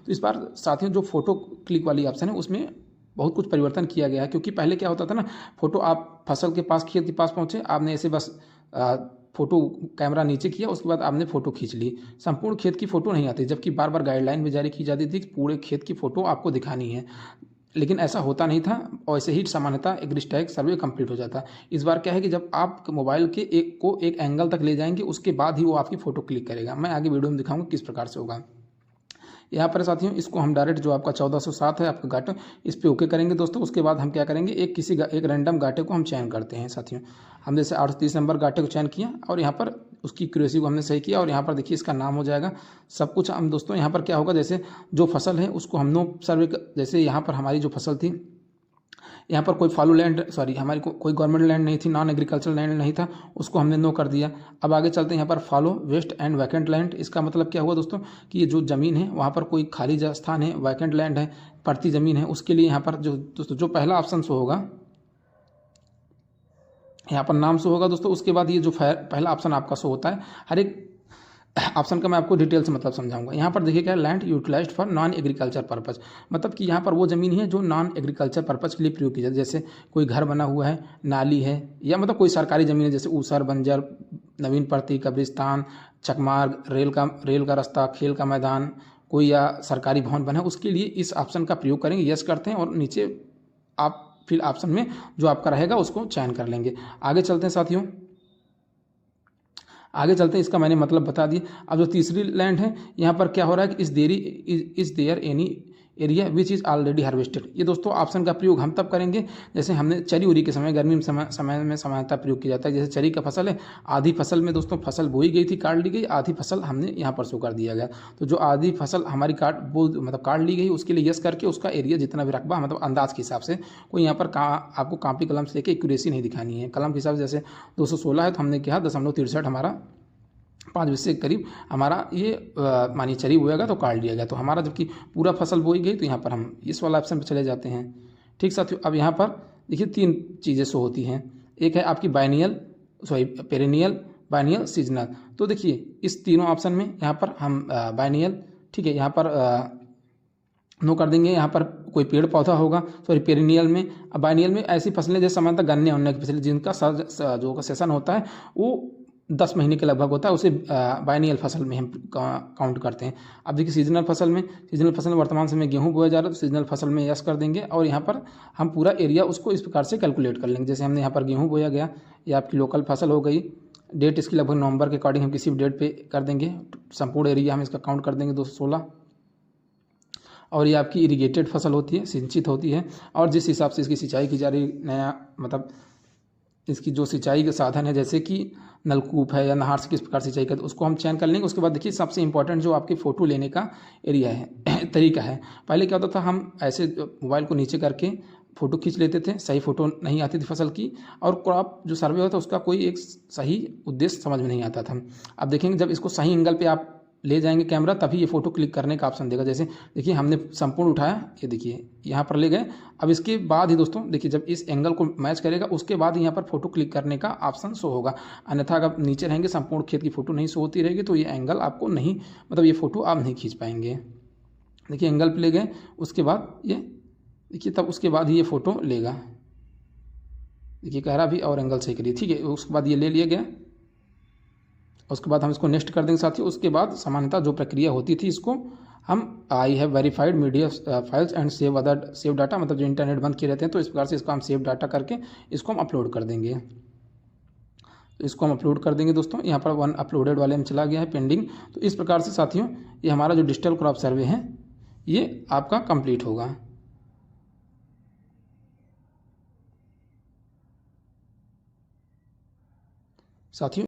तो इस बार साथियों जो फ़ोटो क्लिक वाली ऑप्शन है उसमें बहुत कुछ परिवर्तन किया गया है, क्योंकि पहले क्या होता था ना, फ़ोटो आप फसल के पास, खेत के पास पहुँचे, आपने ऐसे बस फ़ोटो कैमरा नीचे किया, उसके बाद आपने फ़ोटो खींच ली, संपूर्ण खेत की फ़ोटो नहीं आती, जबकि बार बार गाइडलाइन भी जारी की जाती थी कि पूरे खेत की फ़ोटो आपको दिखानी है, लेकिन ऐसा होता नहीं था और ऐसे ही सामान्यतः एग्रीस्टैग सर्वे कंप्लीट हो जाता। इस बार क्या है कि जब आप मोबाइल के एक एंगल तक ले जाएंगे उसके बाद ही वो आपकी फ़ोटो क्लिक करेगा। मैं आगे वीडियो में दिखाऊंगा किस प्रकार से होगा। यहाँ पर साथियों इसको हम डायरेक्ट जो आपका 1407 है आपका गाटे, इस पर ओके करेंगे दोस्तों। उसके बाद हम क्या करेंगे, एक रैंडम गाटे को हम चयन करते हैं साथियों। हम जैसे 38 नंबर गाटे को चयन किया और यहाँ पर उसकी एक्यूरेसी को हमने सही किया और यहाँ पर देखिए इसका नाम हो जाएगा सब कुछ। हम दोस्तों यहाँ पर क्या होगा, जैसे जो फसल है उसको हम नो सर्वे, जैसे यहाँ पर हमारी जो फसल थी, यहाँ पर कोई फॉलो लैंड, सॉरी हमारी कोई गवर्नमेंट लैंड नहीं थी, नॉन एग्रीकल्चर लैंड नहीं था, उसको हमने नो कर दिया। अब आगे चलते हैं यहाँ पर fallow waste and vacant land. इसका मतलब क्या हुआ दोस्तों कि ये जो ज़मीन है वहाँ पर कोई खाली स्थान है, वैकेंट लैंड है, पड़ती ज़मीन है, उसके लिए यहाँ पर जो दोस्तों जो पहला ऑप्शन शो होगा, यहाँ पर नाम शो होगा दोस्तों। उसके बाद ये जो पहला ऑप्शन आपका शो होता है, हर एक ऑप्शन का मैं आपको डिटेल से मतलब समझाऊंगा। यहाँ पर देखिए क्या है, land utilized for non agriculture purpose, मतलब कि यहाँ पर वो ज़मीन है जो नॉन एग्रीकल्चर पर्पज के लिए प्रयोग की जाती है, जैसे कोई घर बना हुआ है, नाली है, या मतलब कोई सरकारी ज़मीन है जैसे ऊसर, बंजर, नवीन पड़ती, कब्रिस्तान, चकमार्ग, रेल का रास्ता, खेल का मैदान, कोई या सरकारी भवन बना है, उसके लिए इस ऑप्शन का प्रयोग करेंगे, यस करते हैं और नीचे आप फिर ऑप्शन में जो आपका रहेगा उसको चयन कर लेंगे। आगे चलते हैं साथियों, आगे चलते हैं, इसका मैंने मतलब बता दिया। अब जो तीसरी लैंड है, यहाँ पर क्या हो रहा है कि is there any area which is already harvested. ये दोस्तों ऑप्शन का प्रयोग हम तब करेंगे जैसे हमने चरी उरी के समय, गर्मी में समय में सामान्यतः प्रयोग किया जाता है। जैसे चरी का फसल है, आधी फसल में दोस्तों फसल बोई गई थी, काट ली गई, आधी फसल हमने यहाँ पर शो कर दिया गया। तो जो आधी फसल हमारी काट ली गई, उसके लिए यस करके उसका एरिया जितना भी रकबा, मतलब अंदाज के हिसाब से, कोई यहाँ पर आपको कॉपी कलम से लेकर एक्यूरेसी नहीं दिखानी है, कलम के हिसाब से। जैसे 216 है तो हमने कहा 0.63 हमारा 5 बीस के करीब हमारा ये मानिए चरी बोएगा तो काट लिया गया। तो हमारा जबकि पूरा फसल बोई गई, तो यहाँ पर हम इस वाला ऑप्शन पर चले जाते हैं। ठीक साथियों, अब यहाँ पर देखिए 3 चीज़ें शो होती हैं। एक है आपकी पेरेनियल, बाइनियल, सीजनल। तो देखिए इस तीनों ऑप्शन में यहाँ पर हम बाइनियल, ठीक है, यहाँ पर नो कर देंगे। यहाँ पर कोई पेड़ पौधा होगा, सॉरी पेरिनियल में, बाइनियल में ऐसी फसलें जैसे सामान्यतः गन्ने उन्ने की फसलें जिनका जो सेशन होता है वो 10 महीने के लगभग होता है, उसे बाइनियल फसल में हम काउंट करते हैं। अब देखिए सीजनल फसल में वर्तमान समय गेहूं बोया जा रहा है, तो सीजनल फसल में यस कर देंगे और यहाँ पर हम पूरा एरिया उसको इस प्रकार से कैलकुलेट कर लेंगे। जैसे हमने यहाँ पर गेहूं बोया गया, ये आपकी लोकल फसल हो गई, डेट इसकी लगभग नवंबर के अकॉर्डिंग हम किसी भी डेट पे कर देंगे, संपूर्ण एरिया हम इसका काउंट कर देंगे 216। और ये आपकी इरीगेटेड फसल होती है, सिंचित होती है, और जिस हिसाब से इसकी सिंचाई की जा रही, नया मतलब इसकी जो सिंचाई के साधन है जैसे कि नलकूप है या नहर से किस प्रकार सिंचाई करते, उसको हम चयन कर लेंगे। उसके बाद देखिए सबसे इंपॉर्टेंट जो आपकी फ़ोटो लेने का एरिया है तरीका है। पहले क्या होता था, हम ऐसे मोबाइल को नीचे करके फ़ोटो खींच लेते थे, सही फ़ोटो नहीं आती थी फसल की, और क्रॉप जो सर्वे होता था उसका कोई एक सही उद्देश्य समझ में नहीं आता था। अब देखेंगे जब इसको सही एंगल पे आप ले जाएंगे कैमरा, तभी ये फ़ोटो क्लिक करने का ऑप्शन देगा। जैसे देखिए हमने संपूर्ण उठाया, ये देखिए यहाँ पर ले गए। अब इसके बाद ही दोस्तों देखिए जब इस एंगल को मैच करेगा उसके बाद ही यहाँ पर फोटो क्लिक करने का ऑप्शन शो होगा। अन्यथा अगर नीचे रहेंगे संपूर्ण खेत की फ़ोटो नहीं शो होती रहेगी तो ये एंगल आपको नहीं, मतलब ये फ़ोटो आप नहीं खींच पाएंगे। देखिए एंगल पे ले गए, उसके बाद ये देखिए तब उसके बाद ही ये फ़ोटो लेगा। देखिए कह रहा भी और एंगल सही करिए, ठीक है, उसके बाद ये ले लिया गया। उसके बाद हम इसको नेक्स्ट कर देंगे साथियों। उसके बाद सामान्यतः जो प्रक्रिया होती थी, इसको हम I have verified media files and save data, मतलब जो इंटरनेट बंद किए रहते हैं तो इस प्रकार से इसको हम सेव डाटा करके इसको हम अपलोड कर देंगे। तो इसको हम अपलोड कर देंगे दोस्तों। यहाँ पर 1 अपलोडेड वाले में चला गया है पेंडिंग। तो इस प्रकार से साथियों ये हमारा जो डिजिटल क्रॉप सर्वे है ये आपका कंप्लीट होगा साथियों।